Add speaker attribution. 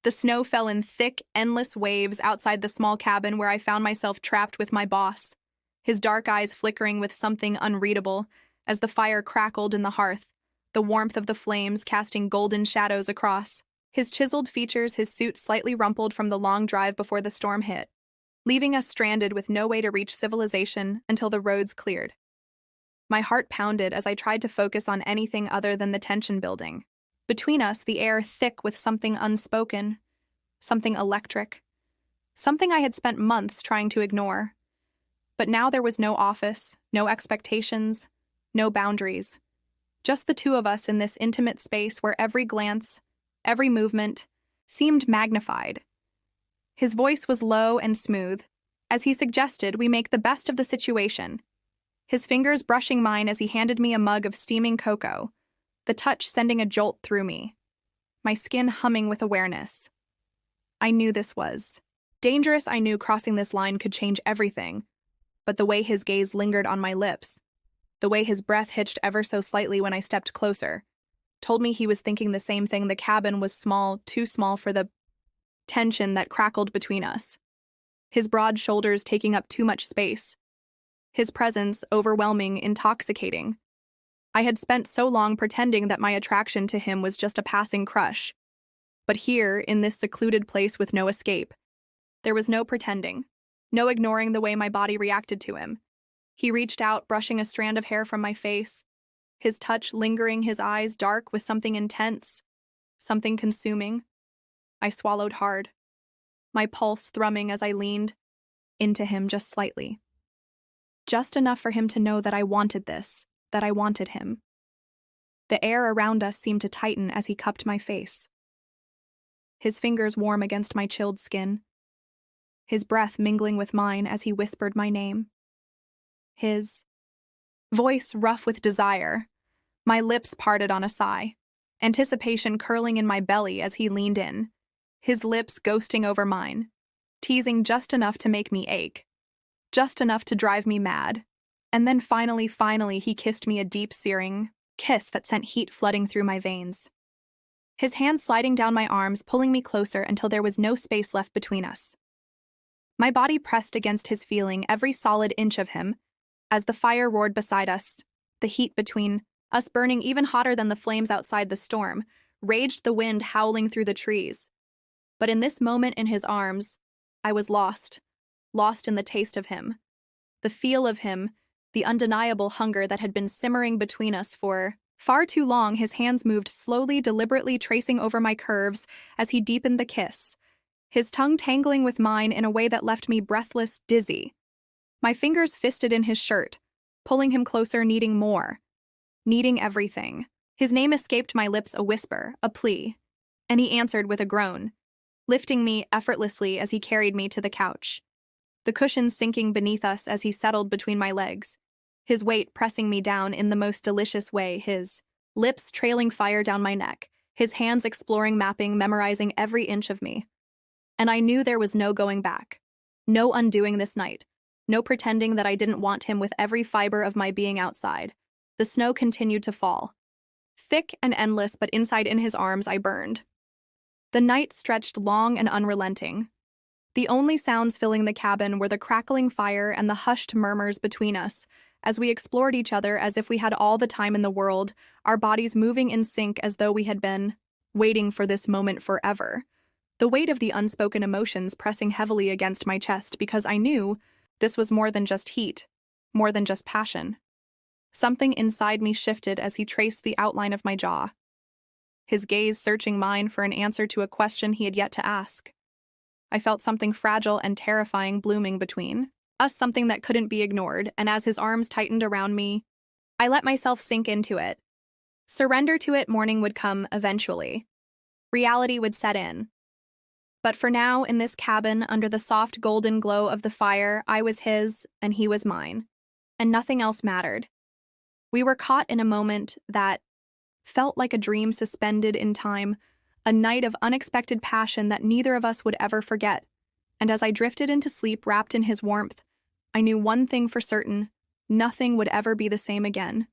Speaker 1: The snow fell in thick, endless waves outside the small cabin where I found myself trapped with my boss, his dark eyes flickering with something unreadable as the fire crackled in the hearth, the warmth of the flames casting golden shadows across. His chiseled features, his suit slightly rumpled from the long drive before the storm hit, leaving us stranded with no way to reach civilization until the roads cleared. My heart pounded as I tried to focus on anything other than the tension building. Between us, the air thick with something unspoken, something electric, something I had spent months trying to ignore. But now there was no office, no expectations, no boundaries. Just the two of us in this intimate space where every glance, every movement, seemed magnified. His voice was low and smooth, as he suggested we make the best of the situation, his fingers brushing mine as he handed me a mug of steaming cocoa, the touch sending a jolt through me, my skin humming with awareness. I knew this was dangerous. I knew crossing this line could change everything, but the way his gaze lingered on my lips, the way his breath hitched ever so slightly when I stepped closer, told me he was thinking the same thing. The cabin was small, too small for the tension that crackled between us. His broad shoulders taking up too much space. His presence overwhelming, intoxicating. I had spent so long pretending that my attraction to him was just a passing crush. But here, in this secluded place with no escape, there was no pretending, no ignoring the way my body reacted to him. He reached out, brushing a strand of hair from my face, his touch lingering, his eyes dark with something intense, something consuming. I swallowed hard, my pulse thrumming as I leaned into him just slightly. Just enough for him to know that I wanted this, that I wanted him. The air around us seemed to tighten as he cupped my face, his fingers warm against my chilled skin, his breath mingling with mine as he whispered my name. His voice rough with desire, my lips parted on a sigh, anticipation curling in my belly as he leaned in, his lips ghosting over mine, teasing just enough to make me ache, just enough to drive me mad. And then finally, he kissed me, a deep, searing kiss that sent heat flooding through my veins. His hands sliding down my arms, pulling me closer until there was no space left between us. My body pressed against his, feeling every solid inch of him, as the fire roared beside us, the heat between us burning even hotter than the flames outside. The storm raged, the wind howling through the trees. But in this moment in his arms, I was lost in the taste of him, the feel of him, the undeniable hunger that had been simmering between us for far too long. His hands moved slowly, deliberately tracing over my curves as he deepened the kiss, his tongue tangling with mine in a way that left me breathless, dizzy. My fingers fisted in his shirt, pulling him closer, needing more, needing everything. His name escaped my lips, a whisper, a plea, and he answered with a groan, lifting me effortlessly as he carried me to the couch, the cushions sinking beneath us as he settled between my legs, his weight pressing me down in the most delicious way, his lips trailing fire down my neck, his hands exploring, mapping, memorizing every inch of me. And I knew there was no going back, no undoing this night, no pretending that I didn't want him with every fiber of my being. Outside, the snow continued to fall, thick and endless, but inside in his arms I burned. The night stretched long and unrelenting. The only sounds filling the cabin were the crackling fire and the hushed murmurs between us, as we explored each other as if we had all the time in the world, our bodies moving in sync as though we had been waiting for this moment forever. The weight of the unspoken emotions pressing heavily against my chest, because I knew this was more than just heat, more than just passion. Something inside me shifted as he traced the outline of my jaw, his gaze searching mine for an answer to a question he had yet to ask. I felt something fragile and terrifying blooming between us, something that couldn't be ignored, and as his arms tightened around me, I let myself sink into it. Surrender to it. Morning would come eventually. Reality would set in. But for now, in this cabin, under the soft golden glow of the fire, I was his and he was mine, and nothing else mattered. We were caught in a moment that felt like a dream suspended in time, a night of unexpected passion that neither of us would ever forget. And as I drifted into sleep wrapped in his warmth, I knew one thing for certain: nothing would ever be the same again.